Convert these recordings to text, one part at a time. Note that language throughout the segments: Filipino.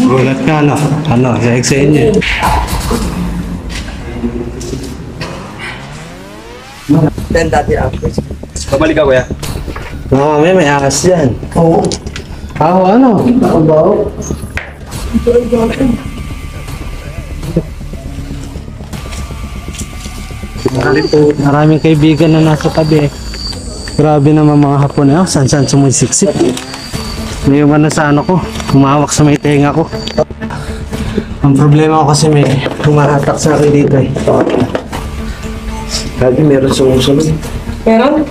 Gulat ka, no? Ano, sa inyo. Dan dati ako. Babalik ako ya. Oo, may ahas yan. Oo. Ano? Ako. Maraming kaibigan na nasa tabi. Grabe naman mga Hapon na san-san sumisiksik. May umano sa ano ko, humawak sa may tenga ko. Ang problema ko kasi may humahatak sa akin dito eh. Grabe, meron sumusunod. Meron?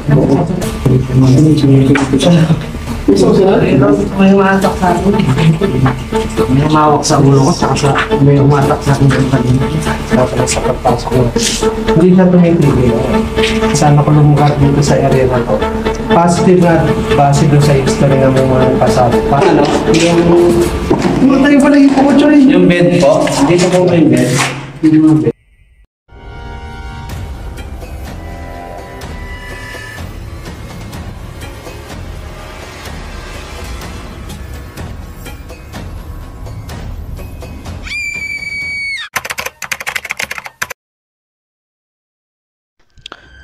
May humahatak sa akin. May humawak sa ulo ko, saka may humahatak sa akin sa pagpasok ko. Hindi siya tumitigil. Saan ako lumukat dito sa area na to. Positive na base doon sa history na may mga pasado. Ano? Yung tayo pala yung picture eh. Yung bed po? Dito po ba yung bed? Yung mga bed.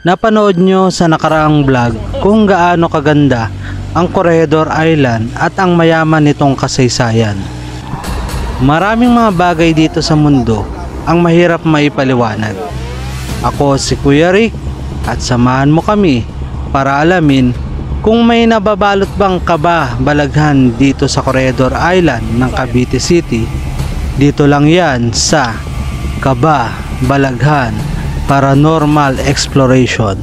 Napanood nyo sa nakaraang vlog kung gaano kaganda ang Corredor Island at ang mayaman nitong kasaysayan. Maraming mga bagay dito sa mundo ang mahirap maipaliwanag. Ako si Kuya Rick at samahan mo kami para alamin kung may nababalot bang kaba balaghan dito sa Corredor Island ng Cavite City. Dito lang yan sa Kaba Balaghan Paranormal Exploration.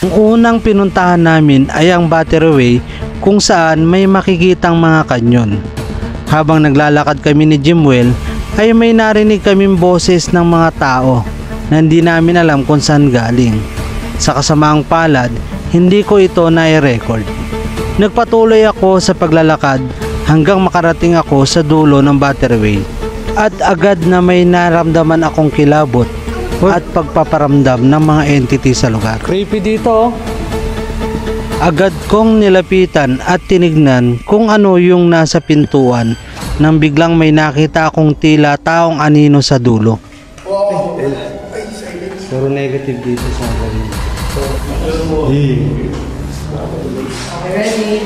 Ang unang pinuntahan namin ay ang Batterway kung saan may makikitang mga kanyon. Habang naglalakad kami ni Jimwell ay may narinig kaming boses ng mga tao na hindi namin alam kung saan galing. Sa kasamaang palad, hindi ko ito na-record. Nagpatuloy ako sa paglalakad hanggang makarating ako sa dulo ng Batterway. At agad na may naramdaman akong kilabot at pagpaparamdam ng mga entity sa lugar. Creepy dito. Agad kong nilapitan at tinignan kung ano yung nasa pintuan nang biglang may nakita akong tila taong anino sa dulo. Pero negative dito sa akin. Ready?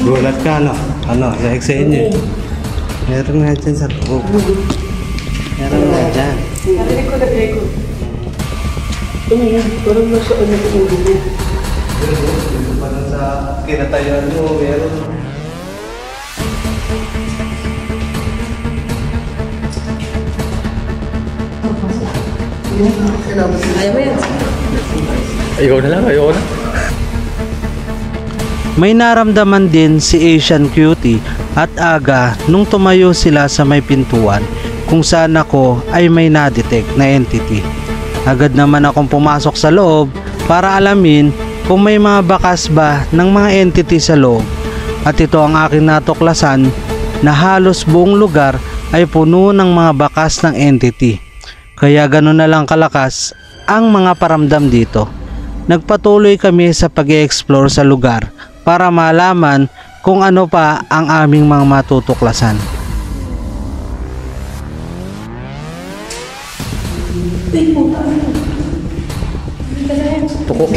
Gulat ka, no? Ano, sa inyo. Meron nga dyan sa loob. Meron nga dyan. Narinig ko. Parang nasa ano ko ulo ko. Parang sa kinatayuan mo, meron. Ayaw mo yan. Ayoko na lang, ayoko na. May naramdaman din si Asian Cutie at Aga nung tumayo sila sa may pintuan kung saan ako ay may na-detect na entity. Agad naman akong pumasok sa loob para alamin kung may mga bakas ba ng mga entity sa loob. At ito ang aking natuklasan na halos buong lugar ay puno ng mga bakas ng entity. Kaya gano'n na lang kalakas ang mga paramdam dito. Nagpatuloy kami sa pag-e-explore sa lugar para malaman kung ano pa ang aming mga matutuklasan. Tuko.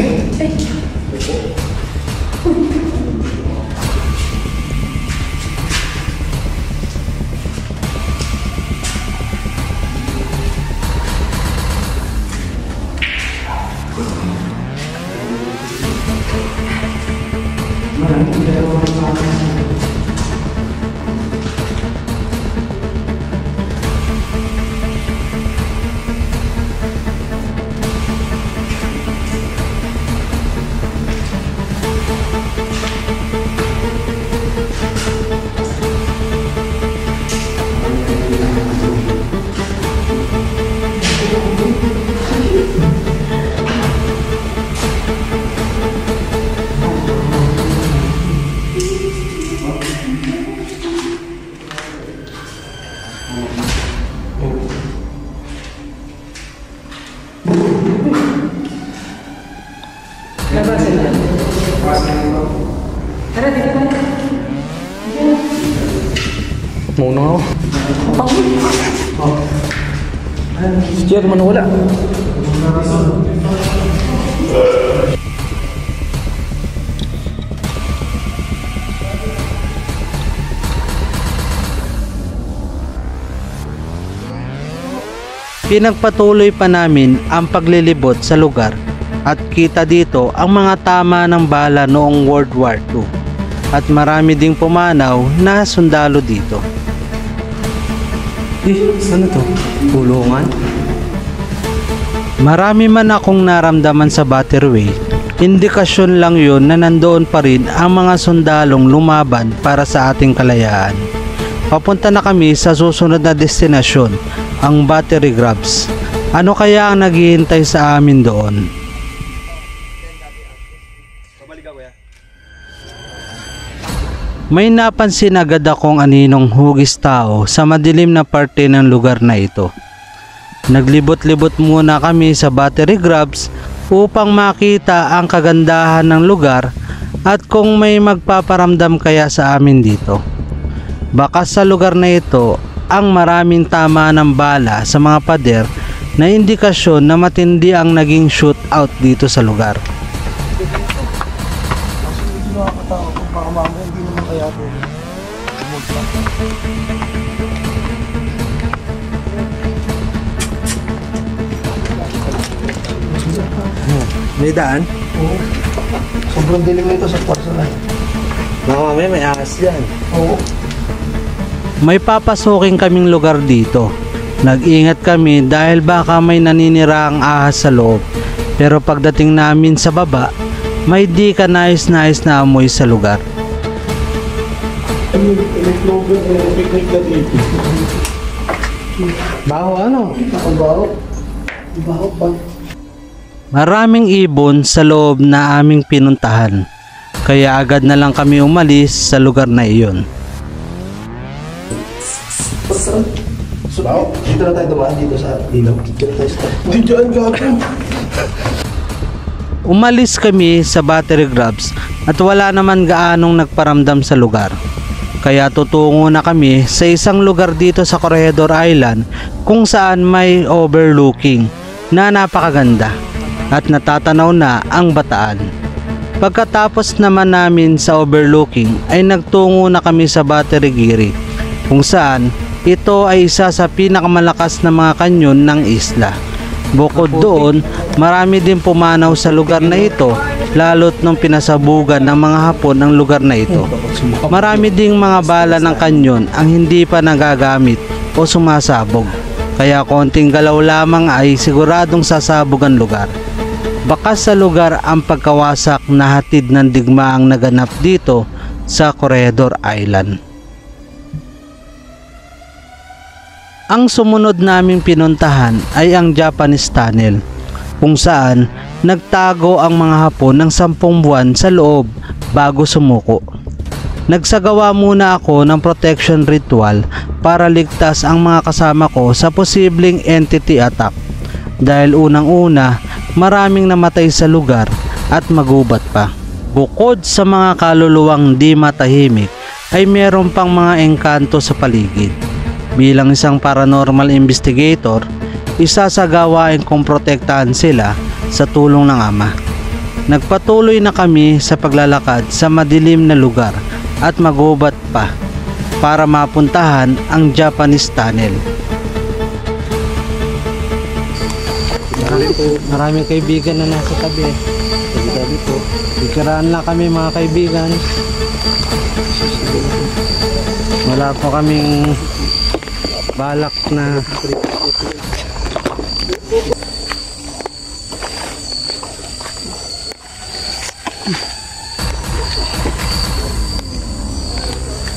Muna ako. Chair, mana wala? Pinagpatuloy pa namin ang paglilibot sa lugar at kita dito ang mga tama ng bala noong World War II at marami ding pumanaw na sundalo dito. Ano to? Pulungan? Marami man akong naramdaman sa Butterway, indikasyon lang yun na nandoon pa rin ang mga sundalong lumaban para sa ating kalayaan. Papunta na kami sa susunod na destinasyon, ang Battery Grabs. Ano kaya ang naghihintay sa amin doon? May napansin agad akong aninong hugis tao sa madilim na parte ng lugar na ito. Naglibot-libot muna kami sa Battery Grabs upang makita ang kagandahan ng lugar at kung may magpaparamdam kaya sa amin dito. Baka sa lugar na ito ang maraming tama ng bala sa mga pader na indikasyon na matindi ang naging shootout dito sa lugar. May daan? Oo. Sobrang dilim nito sa kwarto na. Baka mamaya may ahas yan. Oo. May papasukin kaming lugar dito. Nag-ingat kami dahil baka may naniniraang ahas sa loob. Pero pagdating namin sa baba, may di ka nais-nais na amoy sa lugar. Baho ano? Baho. Baho pa. Maraming ibon sa loob na aming pinuntahan. Kaya agad na lang kami umalis sa lugar na iyon. So, dito na tayo dumaan dito sa ilaw. Dito na tayo sa... Dito ang gagawin. Umalis kami sa Battery Grabs at wala naman gaanong nagparamdam sa lugar. Kaya tutungo na kami sa isang lugar dito sa Corregidor Island kung saan may overlooking na napakaganda at natatanaw na ang Bataan. Pagkatapos naman namin sa overlooking ay nagtungo na kami sa Battery Giri kung saan ito ay isa sa pinakamalakas na mga kanyon ng isla. Bukod doon, marami din pumanaw sa lugar na ito lalo't nung pinasabugan ng mga Hapon ang lugar na ito. Marami ding mga bala ng kanyon ang hindi pa nagagamit o sumasabog. Kaya konting galaw lamang ay siguradong sasabog ang lugar. Baka sa lugar ang pagkawasak na hatid ng digmaang naganap dito sa Corregidor Island. Ang sumunod naming pinuntahan ay ang Japanese Tunnel, kung saan nagtago ang mga Hapon ng 10 buwan sa loob bago sumuko. Nagsagawa muna ako ng protection ritual para ligtas ang mga kasama ko sa posibleng entity attack dahil unang-una maraming namatay sa lugar at magubat pa. Bukod sa mga kaluluwang di matahimik ay meron pang mga engkanto sa paligid. Bilang isang paranormal investigator, isa sa gawain kong protektahan sila sa tulong ng Ama. Nagpatuloy na kami sa paglalakad sa madilim na lugar at magubat pa para mapuntahan ang Japanese Tunnel. Maraming kaibigan na nasa tabi. Tabi po. Ikiraan lang kami mga kaibigan. Wala po kaming balak na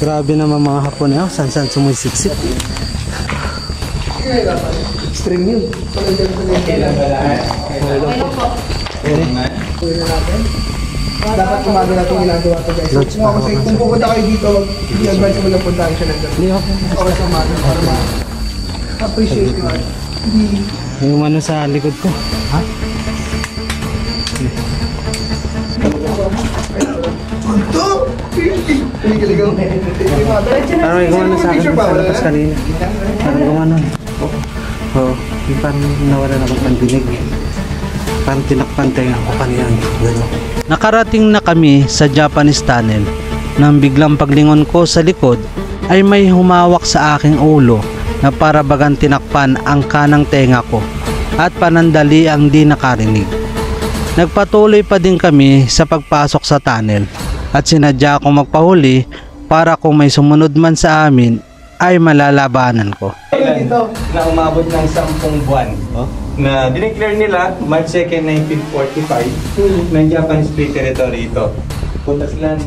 grabe naman mga Hapon eh. San-san sumisiksik. String yun. Dapat umaga natin ginagawa ito guys. Kung pupunta kayo dito, i-advise mo lang puntahan siya ng gabi. Okay sa umaga para ma-appreciate yun. Yung ano sa likod ko. Ha? Ito! Kinikilig ako. Parang may gumano sa akin sa labas kanina. Parang gumano. Oo. Parang nawala na akong pandinig. Parang tinakpan tayo ako kanina. Nakarating na kami sa Japanese tunnel. Nang biglang paglingon ko sa likod ay may humawak sa aking ulo na para bagang tinakpan ang kanang tenga ko at panandali ang di nakarinig. Nagpatuloy pa din kami sa pagpasok sa tunnel at sinadya akong magpahuli para kung may sumunod man sa amin ay malalabanan ko. Na umabot ng 10 buwan na dineclare nila March 2nd, 1945 ng Japanese Free Territory ito. Punta sila,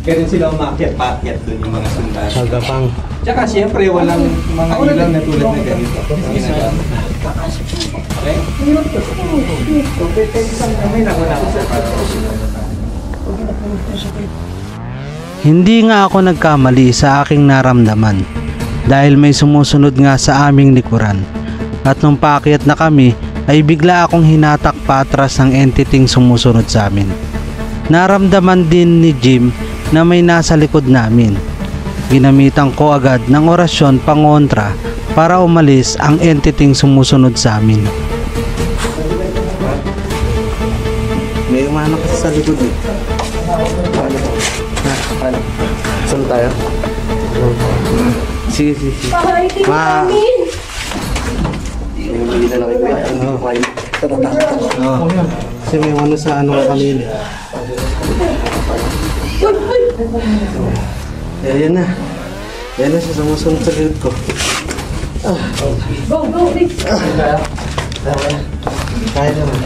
kaya sila umakyat-pakyat doon yung mga sundalo. Sagapang. Tsaka siyempre walang mga ilaw na tulad na ganito. Okay? Hindi nga ako nagkamali sa aking naramdaman dahil may sumusunod nga sa aming likuran. At nung paakyat na kami ay bigla akong hinatak patras ng entiting sumusunod sa amin. Naramdaman din ni Jim na may nasa likod namin. Ginamitan ko agad ng orasyon pangontra para umalis ang entiting sumusunod sa amin. May umano kasi sa likod eh. Saan tayo? Sige. Pakaitin Ma. namin! Hindi na lang kuya. Kasi may ano sa ano kanina. Ayan na. Ayan na siya sumusunod sa likod ko. Go, Rick! Kaya naman.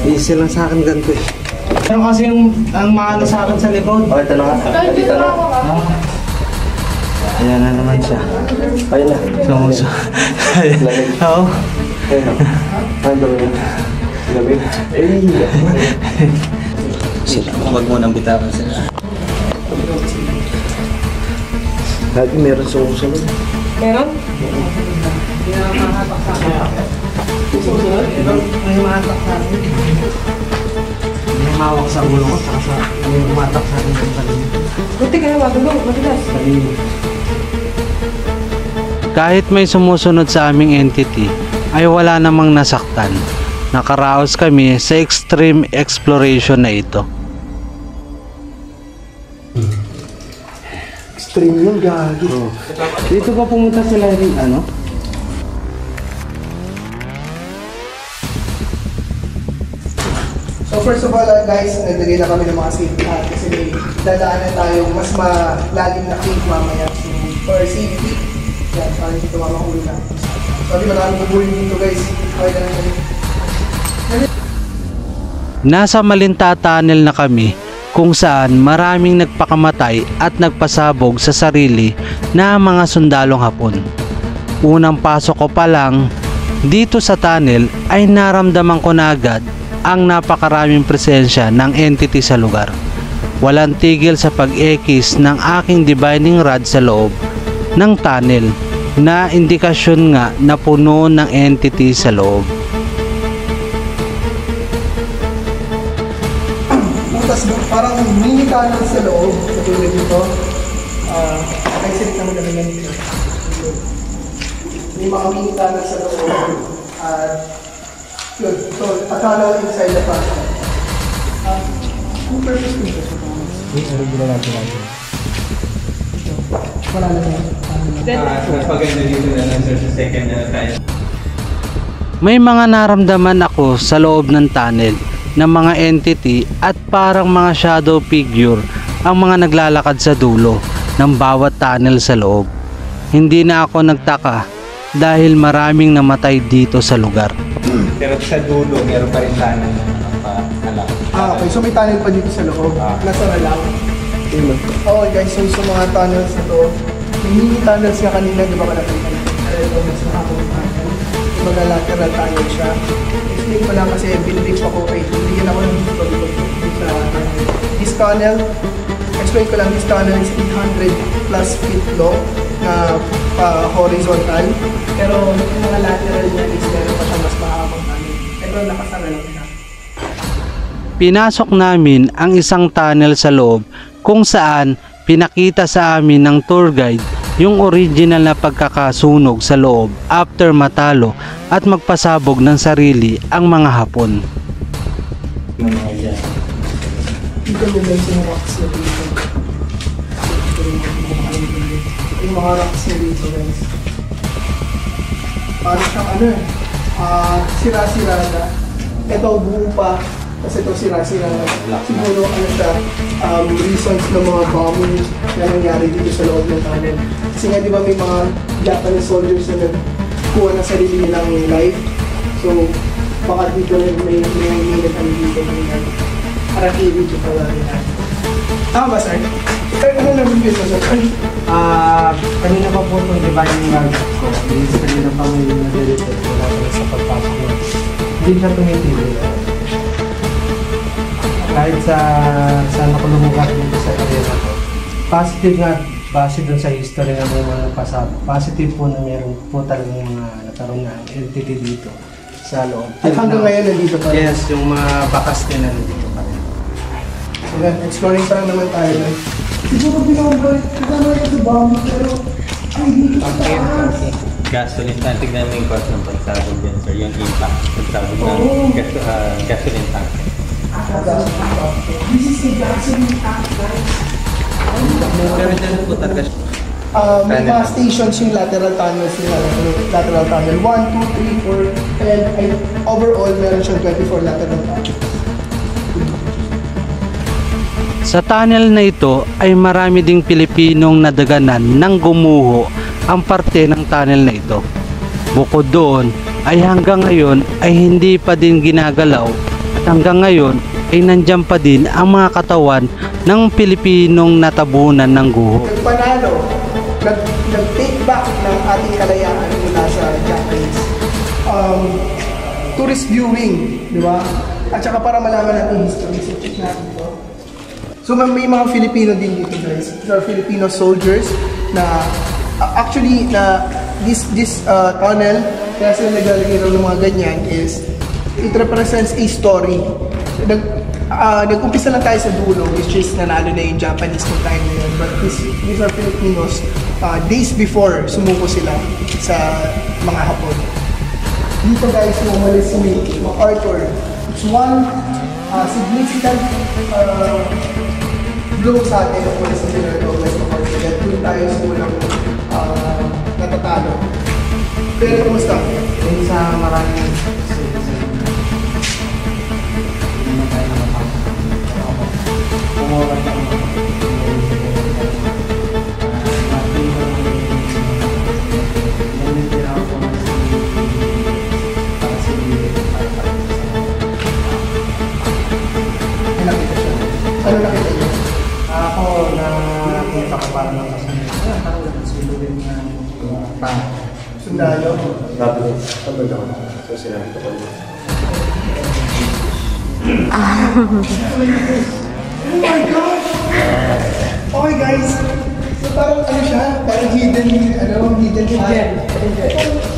Easy lang sa akin ganito eh. Ano kasi ang maano sa akin sa likod? Okay, ito na nga. Dito na. Ayan na naman siya. Ayun na. Sumusunod. Oo. Ayun na. Ayun na. Gabi. Sila, huwag mo nang bitawan sila. Lagi meron sumusunod. Meron? May umatak sa akin. May mawak sa ulo ko, saka may umatak sa akin ng kanina. Buti ka na, magulo, matigas. Kahit may sumusunod sa aming entity, ay wala namang nasaktan. Nakaraos kami sa extreme exploration na ito. Extreme yun, gagi. Dito ba pumunta sila rin ano? So first of all guys, naglagay na kami ng mga safety hat kasi may dadaanan tayong mas malalim na cave mamaya. So for safety, yan, para dito mamahuli na. Sorry, maraming bubulin dito guys. Okay na lang kami. Nasa Malinta Tunnel na kami kung saan maraming nagpakamatay at nagpasabog sa sarili na mga sundalong Hapon. Unang pasok ko pa lang dito sa tunnel ay naramdaman ko na agad ang napakaraming presensya ng entity sa lugar. Walang tigil sa pag-ekis ng aking divining rod sa loob ng tunnel na indikasyon nga na puno ng entity sa loob. Butas parang mini tunnel sa loob, sa tulad dito. Ay silik naman kami ganito. May mga mini tunnel sa loob. Yun, so akala inside the tunnel. Ang purpose ko ito. Wala na tayo. Napaganda dito na lang sir sa second na tayo. May mga naramdaman ako sa loob ng tunnel ng mga entity at parang mga shadow figure ang mga naglalakad sa dulo ng bawat tunnel sa loob. Hindi na ako nagtaka dahil maraming namatay dito sa lugar. Pero sa dulo, meron pa rin sana na nakapaalak. Okay. So may tunnel pa dito sa loob. Nasara lang. Okay guys, so sa mga tunnels na to, may mini tunnels nga kanina, di ba ka nakita? Kumbaga lateral tunnel siya. Explain ko lang kasi binilip ako kay hindi ako dito sa this tunnel. Explain ko lang, this tunnel is 800 plus feet long na horizontal. Pero yung mga lateral niya is meron pa siya mas mahabang tunnel. Pero nakasara lang siya. pinasok namin ang isang tunnel sa loob kung saan pinakita sa amin ng tour guide yung original na pagkakasunog sa loob after matalo at magpasabog ng sarili ang mga Hapon. Dito mo guys yung rocks na dito. Yung mga rocks na dito guys. Parang siyang ano eh. Sira-sira na. Ito buo pa. Kasi ito sira-sira na. Siguro ano siya, reasons ng mga bombings na nangyari dito sa loob ng tunnel. Kasi nga di ba may mga Japanese soldiers na nagkuha ng sarili nilang life. So baka dito may nag-ano dito. Harakiri dito pala nila. Tama ba sir? Sir, ano nabibigyan mo sir? Kanina pa po itong divine guard ko is kanina pa may nag-delete wala pa sa pagpasok mo. Hindi siya tumitigil. Kahit saan ako lumugat dito sa area na to. Positive nga, base dun sa history ng mga pasado. Positive po na meron po talagang mga nagkaroon na entity dito sa loob. At hanggang ngayon nandito pa rin. Yes, yung mga bakas nila nandito pa rin. So, exploring pa lang naman tayo. Siguro pinakabalik, pinakabalik sa bomb, pero ay dito sa taas. Gasoline tank. Tignan mo yung cost ng pagsabog dyan, sir. Yung impact. Pagsabog ng gasoline tank. This is the gasoline tank, guys. Pero dyan po talaga siya. May mga stations yung lateral tunnels nila. Lateral tunnel 1, 2, 3, 4, and overall meron siyang 24 lateral tunnels. Sa tunnel na ito ay marami ding Pilipinong nadaganan ng gumuho ang parte ng tunnel na ito. Bukod doon ay hanggang ngayon ay hindi pa din ginagalaw at hanggang ngayon ay nandyan pa din ang mga katawan ng Pilipinong natabunan ng guho. Nagpanalo, nag-take back ng ating kalayaan mula sa Japanese. Tourist viewing, di ba? At saka para malaman natin history, so check natin ito. So may mga Filipino din dito guys. These are Filipino soldiers na actually na this tunnel, kaya sila naglalagay ng mga ganyan is it represents a story. Nag-umpisa lang tayo sa dulo, which is nanalo na yung Japanese ng time na yun. But these are Filipinos, days before sumuko sila sa mga Hapon. Dito guys, umalis si MacArthur. It's one significant blow sa atin, of course, sa General West MacArthur. That doon tayo simulang natatalo. Pero kumusta? Yung sa maraming Ano nakita niyo? ako nakita ko parang nakasunod. Parang nakasunod din na Sundalo? So sinabi ko pa yun. Oh my gosh! Okay guys, so parang ano siya, parang hidden gem.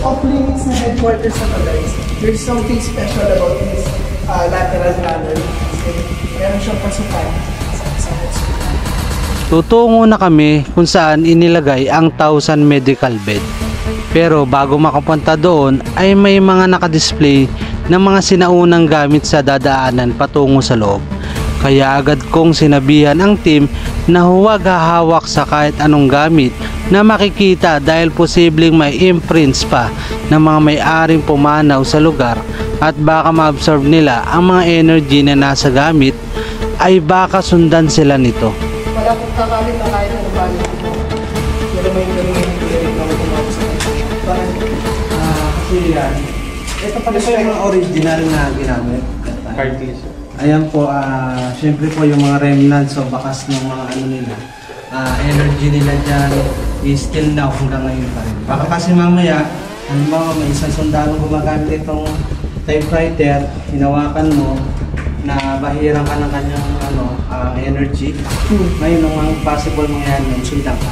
Off-limits na headquarters na to guys. There's something special about this lateral tunnel. Kasi meron siyang pasukan sa hospital. Tutungo na kami kung saan inilagay ang 1,000 medical bed. Pero bago makapunta doon ay may mga nakadisplay ng mga sinaunang gamit sa dadaanan patungo sa loob. Kaya agad kong sinabihan ang team na huwag hahawak sa kahit anong gamit na makikita dahil posibleng may imprints pa ng mga may-aring pumanaw sa lugar at baka ma-absorb nila ang mga energy na nasa gamit ay baka sundan sila nito. Wala kong kakalit na kahit ano ba yun. Pero may ganun naman tumawag sa kanya. Parang, Kasi yan, ito pala po yung mga original na ginamit. Cartilage. Ayan po, syempre po yung mga remnants o bakas ng mga ano nila. Energy nila dyan is still now hanggang ngayon pa rin. Baka kasi mamaya, halimbawa may isang sundalo gumagamit itong typewriter, hinawakan mo, na bahiran ka ng kanyang energy. Ngayon, ang possible mangyayari yung sundan ka.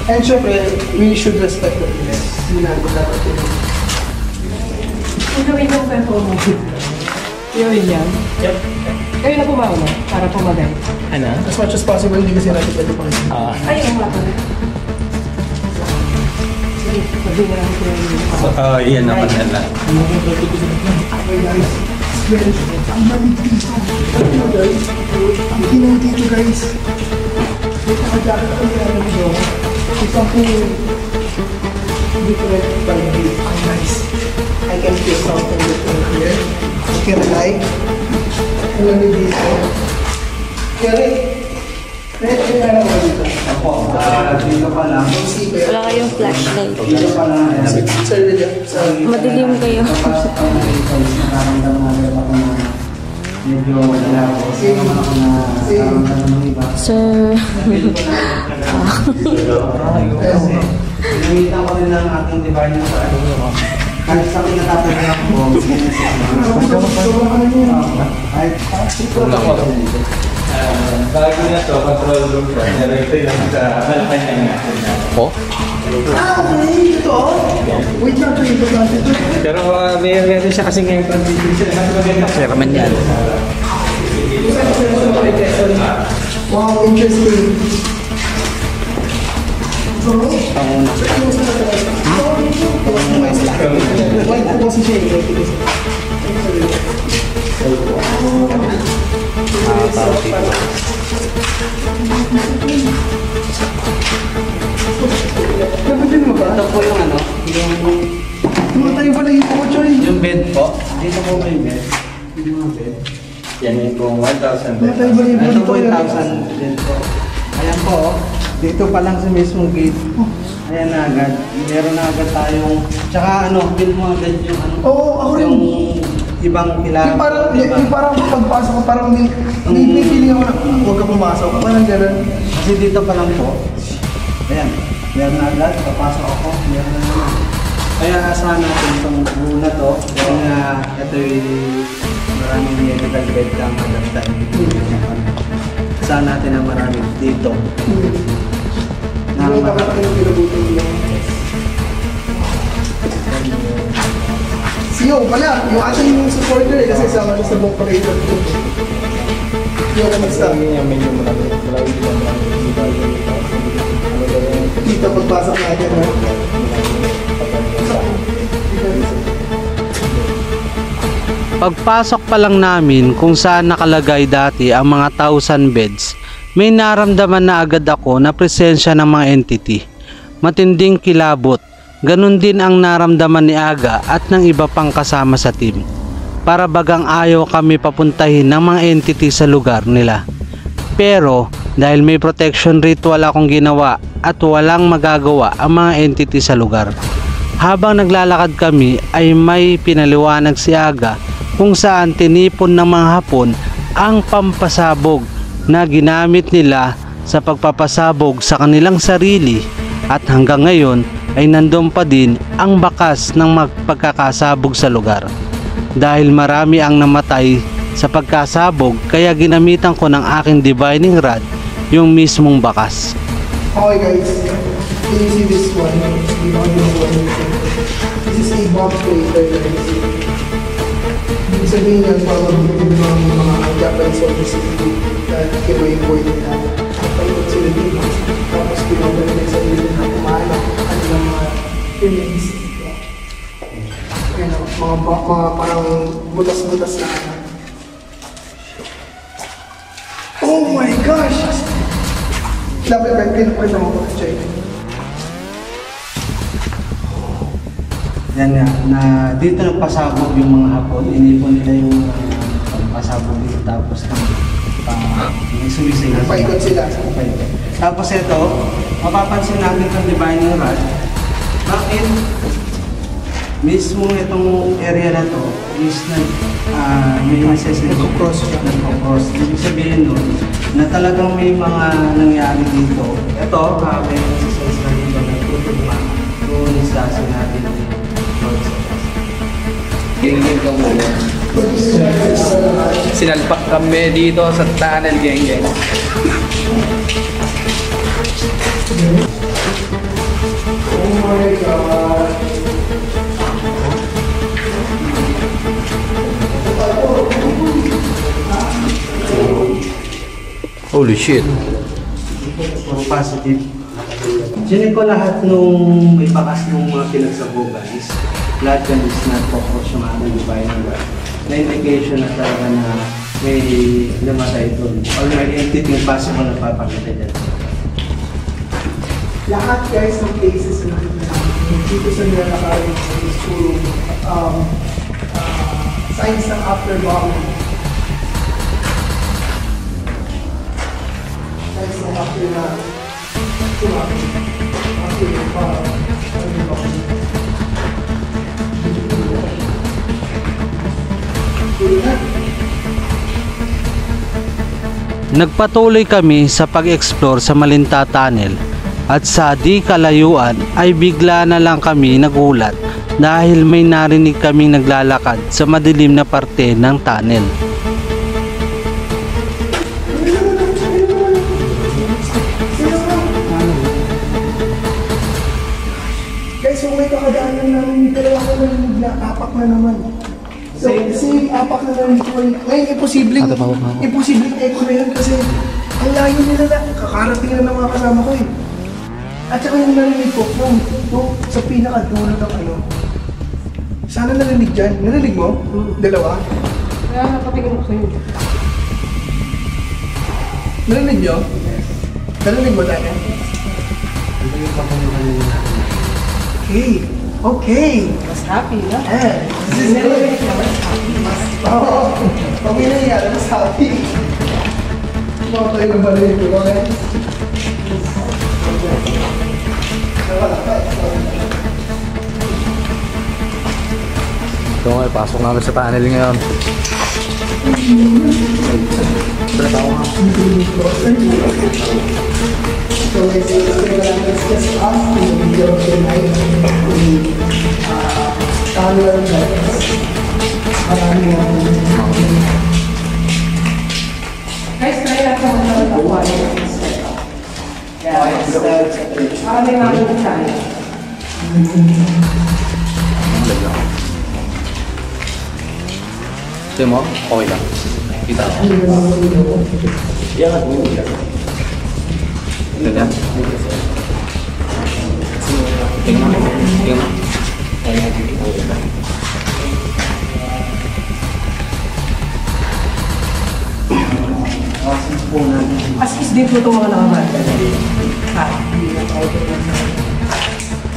and syempre, we should respect the police. Yun ang dapat yun. Ang gawin ng kwento mo. Yun yan. Yep. Kayo na pumauna para pumagay. Ano? As much as possible, hindi kasi natin pwede pakita. Ay, ang lako na. Sige, sabi na lang ko yung Iyan naman nila. Okay guys, well, ang lamig dito. Ano guys? Ang ginaw dito guys. May nakajakit ang ginagawa dito. Isang po different quality. Okay guys, I can feel something different here. Okay na like. Ang lamig dito. Kaya Pwede na lang dito. Ako, dito pa lang. Wala kayong flashlight. Dito pa lang. Sir, sorry. Madilim kayo. Kapasok ako dito, nararamdaman natin ako na medyo wala ako. Kasi naman ako na nararamdaman ng iba. Sir. Kasi, pinamitan ko rin ng aking divine sa kahit sa akin natatagal ako, kahit Bago na to, control room ko. Pero ito yung sa Malacanang natin. Okay, ito. Wait lang, ito importante ito. Pero meron siya kasi ngayong condition. Sir, man yan. Wow, interesting. Wait po kasi siya eh. Napatin mo ba? ito po yung ano, Tumatay pala yung Choy. yung bed po. Dito po may bed. Yung mga bed. Yan yung kung 1,000 Tumatay pala yung Ito po yung 1,000 bed po. Ayan po, oh. Dito pa lang sa mismong gate. Ayan na agad. Meron na agad tayong, tsaka ano, feel mo agad yung ano. Oo, ako rin. Yung ibang kilala. Yung parang pagpasok ko, parang may feeling ako na huwag ka pumasok. Parang gano'n. Kasi dito pa lang po, ayan, meron na agad, papasok ako, meron na naman. Kaya asahan natin itong buo na to, dahil nga ito'y maraming medical bed lang at that time. Asahan natin ang marami dito. Hindi ko bakit yung pinabutin nila. Siyo pala, yung ating supporter kasi sama siya sa buong operator. Yung kamusta? Dito pagpasok natin, no? Pagpasok pa lang namin kung saan nakalagay dati ang mga 1,000 beds, may naramdaman na agad ako na presensya ng mga entity. Matinding kilabot, ganun din ang naramdaman ni Aga at ng iba pang kasama sa team. Para bagang ayaw kami papuntahin ng mga entity sa lugar nila. Pero dahil may protection ritual akong ginawa at walang magagawa ang mga entity sa lugar. Habang naglalakad kami ay may pinaliwanag si Aga kung saan tinipon ng mga Hapon ang pampasabog na ginamit nila sa pagpapasabog sa kanilang sarili at hanggang ngayon ay nandun pa din ang bakas ng pagkakasabog sa lugar. Dahil marami ang namatay sa pagkasabog kaya ginamitan ko ng aking divining rod yung mismong bakas. Okay guys, can you see this one? This is a bomb crater guys. Ibig sabihin yan, probably yung mga Japanese soldiers na kinuha yung boy nila. Napalipot sila dito. Tapos pinagaling na sa dito na kumahanap ang kanilang mga remains. Ayan, mga parang butas-butas na. Oh my gosh! Dapat ba pinapakita mo ko, Chay? Yan nga, na dito nagpasabog yung mga Hapon, inipon nila yung pasabog dito tapos may sumising. Paikot sila. Paikot. Tapos ito, mapapansin natin itong divining rod. Bakit? Mismo itong area na to is may necessity. Nagko-cross siya. Nagko-cross. Ibig sabihin nun, na talagang may mga nangyari dito. Ito, may necessity na dito na tutugma doon sa sinabi ng Lord sa Diyos. Geng-geng ka muna. Sinalpak kami dito sa tunnel, geng-geng. Oh my God! Holy shit. Positive. Diyan ko lahat nung may bakas nung mga pinagsabugan is lahat yan is not cockroach yung ano yung bayan na indication na talaga na may namatay doon or may entity yung possible na papakita dyan. Lahat guys ng places na dito sa nilalakarin is puro signs ng afterbombing. Signs ng after na Nagpatuloy kami sa pag-explore sa Malinta Tunnel at sa di kalayuan ay bigla na lang kami nagulat dahil may narinig kaming naglalakad sa madilim na parte ng tunnel. guys, yung may kakadaanan namin yung dalawa ko narinig na apak na naman. So, same apak na narinig ko. Ngayon, imposibleng echo na yun kasi ang layo nila na. Kakarating na ng mga kasama ko eh. At saka yung narinig ko, sa pinakadulo ng ano. Sana narinig dyan. Narinig mo? Dalawa? Kaya nakatingin ko sa'yo. Narinig nyo? Narinig mo tayo? Okay. Okay. Mas happy, no? This is good. Oo. Pag may nangyari, mas happy. Mga tayo ng balik ko, okay? Ito nga, pasok namin sa tunnel ngayon. So guys, let's just ask the video of the night the tunnel guys. Marami Guys, try natin ang mga tawa. Para may makikita tayo. Ito mo? Okay lang. Kita ko. Ganyan. Tingnan mo. Tingnan mo. As is din po itong mga nakamata.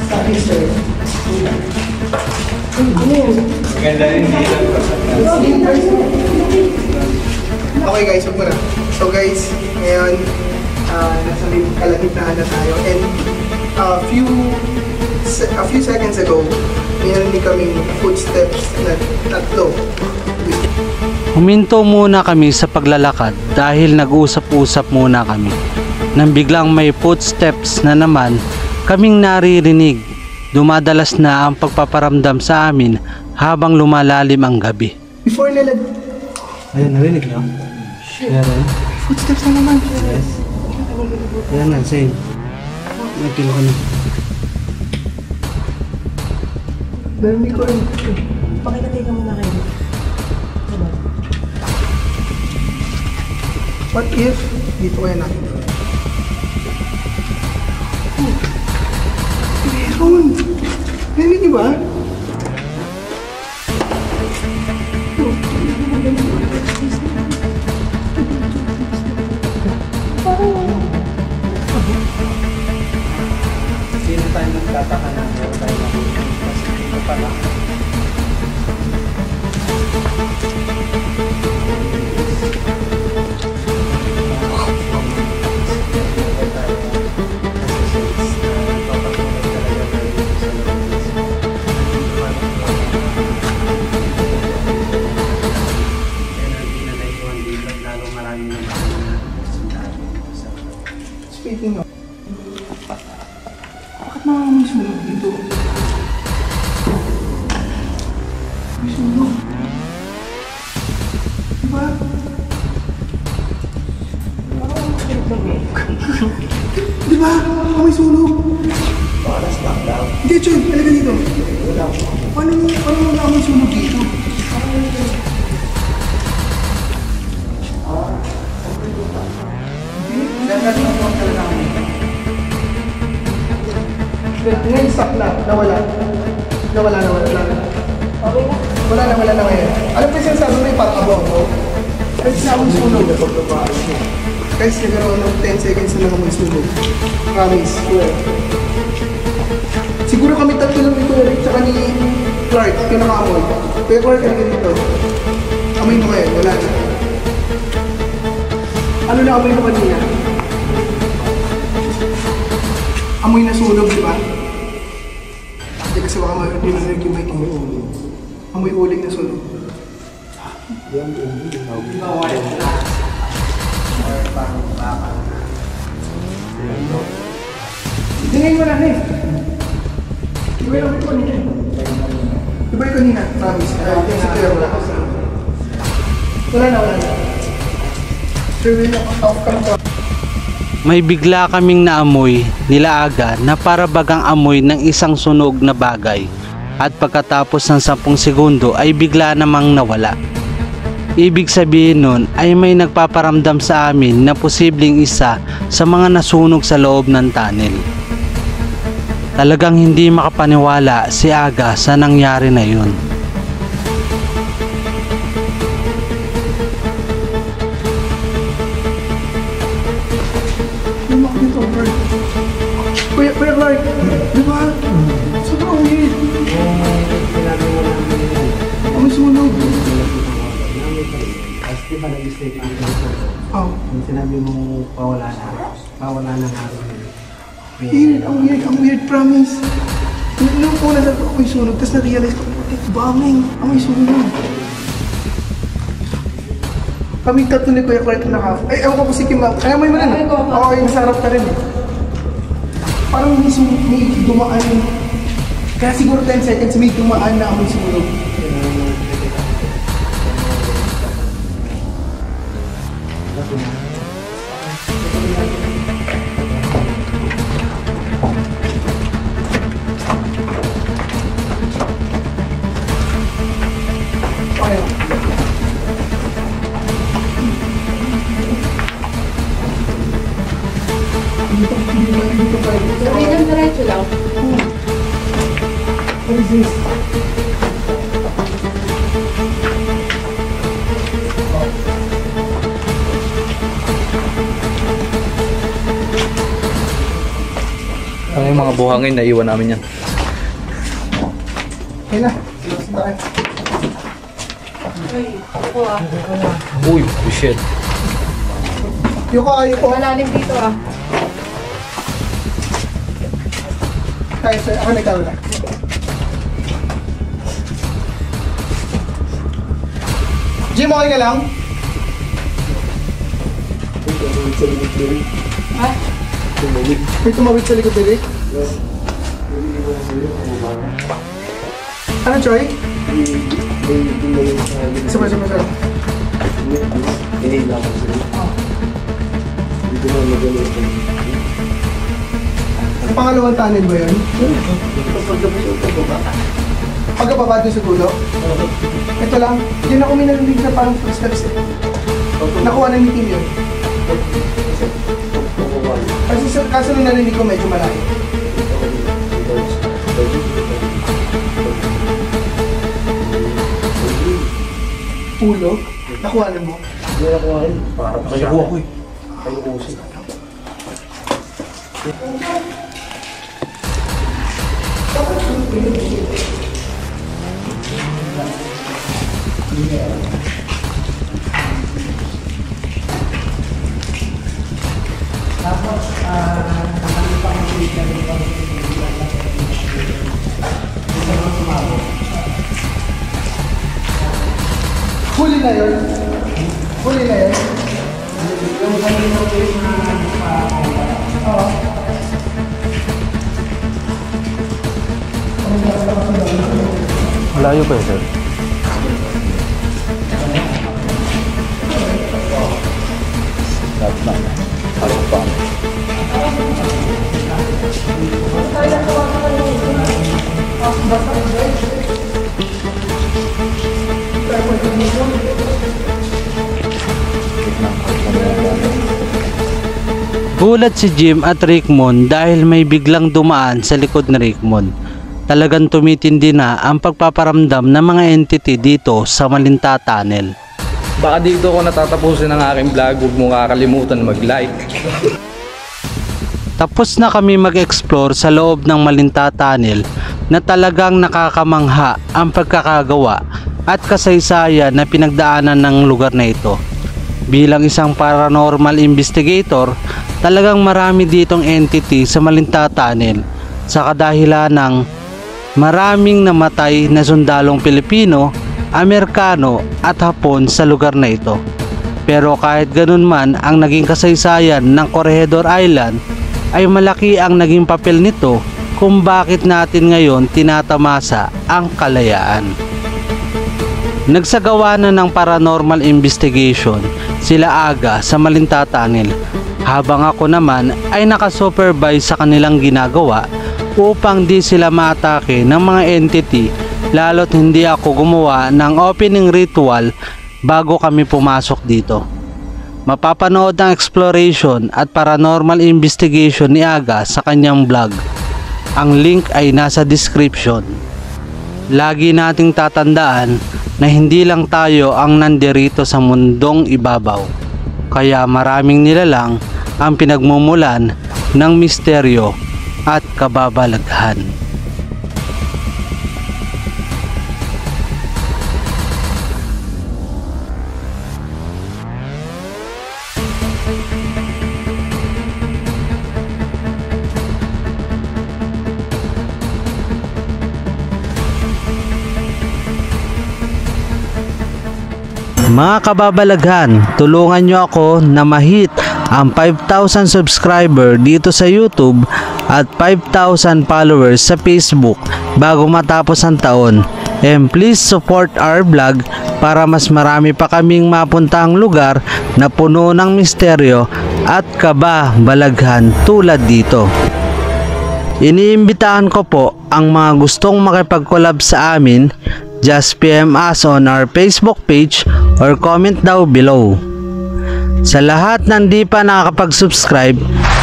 Sabi sir. Maganda rin dito. Okay guys, huwag mo na. So guys, ngayon, nasa may kalagitnaan na tayo. And a few seconds ago, mayroon kaming footsteps na tatlo. Huminto muna kami sa paglalakad dahil nag-usap-usap muna kami. Nang biglang may footsteps na naman kaming naririnig. Dumadalas na ang pagpaparamdam sa amin habang lumalalim ang gabi. Before nila... Ayun, narinig niyo? Ayan. Footsteps na naman. Yes. Ayan na, same. Nagpilo ka na. Narinig ko rin. Pakikatiga mo na kayo. What if dito kaya natin? Meron! Narinig niyo ba? Sino tayo nagtataka na meron tayo nakikita kasi dito pala. Speaking of... Bakit nakakamiss mo dito? na. Wala na ngayon. Alam ko yung sinasabi mo yung parang abo-abo. Kahit sinabi mo sunog. Guys, nagkaroon ng 10 seconds na lang mo sunog. Promise. Siguro kami tatlo lang dito, Eric, tsaka ni Clark, yung nakaamoy. Kaya Clark, ano dito? Amoy mo ngayon, wala na. Ano na amoy mo kanina? Amoy na sunog, di ba? Hindi kasi baka marinig yung may amoy uling. Amoy uling na sunog. Tingnan mo na eh. Iba yung kanina. Iba yung kanina, promise. Wala na. Sure will off cam ko. May bigla kaming naamoy nila Aga na para bagang amoy ng isang sunog na bagay at pagkatapos ng 10 segundo ay bigla namang nawala. Ibig sabihin nun ay may nagpaparamdam sa amin na posibleng isa sa mga nasunog sa loob ng tunnel. Talagang hindi makapaniwala si Aga sa nangyari na yun. Kuya Clark, di ba? Sobrang weird. Ang sunog. Di ba nag-stay ka? Oh. Sinabi mo pawala na araw. Ang weird, promise. Nung una sabi ko, amoy sunog, tapos na-realize ko, banging, amoy sunog. Kami tatlo ni Kuya Clark na naka. Ay, ewan ko po si Kim. Ay, amoy mo rin. Oo, yung masarap ka rin. Parang may dumaan. Kaya siguro 10 seconds may dumaan na amoy sunog. Sabi ng diretso lang. What is this? Ano yung mga buhangin na iwan namin yan? Okay na. Bakit? Ay, ako ah. Uy, shit. Yuko. Malalim dito ah. Tayo, ako nagkaroon na. Jim, okay ka lang? Ha? May tumawid sa likod, Derek? Ano, Choy? Sama. Ang pangalawang tunnel ba yun? Pagkababa doon sa dulo? Ito lang. Diyan ako may narinig na parang footsteps eh. Nakuha na ni Tim yun. Kaso nung narinig ko medyo malayo. Ulo? Nakuha na mo? Hindi na kumain. Parang kaya ko eh. Kayo usin. Huli na yun? Huli na yun? Oo. Malayo pa eh, sir. Dapat na. Parang pa. Gulat si Jim at Rickmon dahil may biglang dumaan sa likod ni Rickmon. talagang tumitindi na ang pagpaparamdam ng mga entity dito sa Malinta Tunnel. Baka dito ko natatapusin ang aking vlog. Huwag mo kakalimutan mag-like. Tapos na kami mag-explore sa loob ng Malinta Tunnel na talagang nakakamangha ang pagkakagawa at kasaysayan na pinagdaanan ng lugar na ito. Bilang isang paranormal investigator, talagang marami ditong entity sa Malinta Tunnel sa kadahilan ng maraming namatay na sundalong Pilipino, Amerikano at Hapon sa lugar na ito. Pero kahit ganun man ang naging kasaysayan ng Corregidor Island, ay malaki ang naging papel nito kung bakit natin ngayon tinatamasa ang kalayaan. Nagsagawa na ng paranormal investigation sila Aga sa Malinta Tunnel, habang ako naman ay nakasupervise sa kanilang ginagawa upang di sila maatake ng mga entity, lalo't hindi ako gumawa ng opening ritual bago kami pumasok dito. Mapapanood ang exploration at paranormal investigation ni Aga sa kanyang vlog. Ang link ay nasa description. Lagi nating tatandaan na hindi lang tayo ang nandirito sa mundong ibabaw. Kaya maraming nilalang ang pinagmumulan ng misteryo at kababalaghan. Mga kababalaghan, tulungan nyo ako na ma-hit ang 5,000 subscriber dito sa YouTube at 5,000 followers sa Facebook bago matapos ang taon. And please support our vlog para mas marami pa kaming mapuntahang lugar na puno ng misteryo at kababalaghan tulad dito. Iniimbitahan ko po ang mga gustong makipag-collab sa amin. Just PM us on our Facebook page or comment down below. Sa lahat ng di pa nakakapag-subscribe,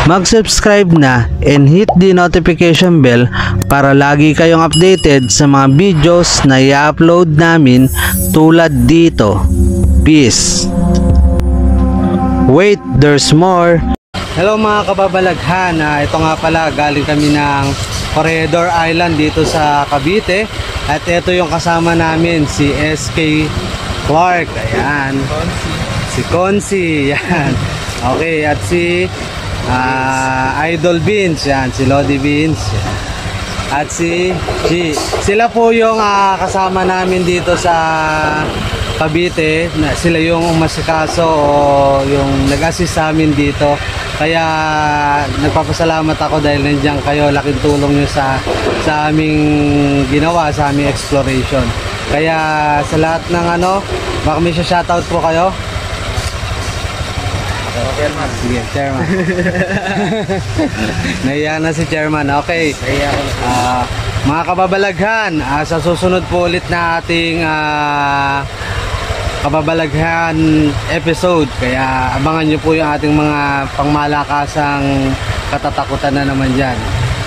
mag-subscribe na and hit the notification bell para lagi kayong updated sa mga videos na i-upload namin tulad dito. Peace! Wait, there's more! Hello mga kababalaghan, ito nga pala galing kami ng Corregidor Island dito sa Cavite. At ito yung kasama namin, si SK Clark, ayan. Si Consi, yan. Okay, at si Idol Beans, yan. Si Lodi Beans, yan. At si G. Sila po yung kasama namin dito sa Cavite. Sila yung umasikaso o yung nag-assist sa amin dito. Kaya nagpapasalamat ako dahil nandiyan kayo, laking tulong nyo sa aming ginawa, sa aming exploration. Kaya sa lahat ng baka may shoutout po kayo. Chairman. Sige, Chairman. Nahiya na si Chairman. Okay. Mga kababalaghan, sa susunod po ulit na ating kababalaghan episode, kaya abangan nyo po yung ating mga pangmalakasang katatakutan na naman dyan.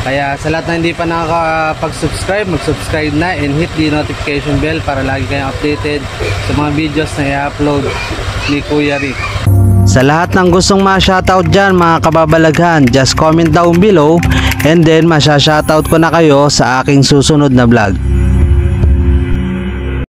Kaya sa lahat na hindi pa nakakapag-subscribe, mag-subscribe na and hit the notification bell para lagi kayong updated sa mga videos na i-upload ni Kuya Rick. Sa lahat ng gustong ma-shoutout dyan mga kababalaghan, just comment down below and then ma-shoutout ko na kayo sa aking susunod na vlog.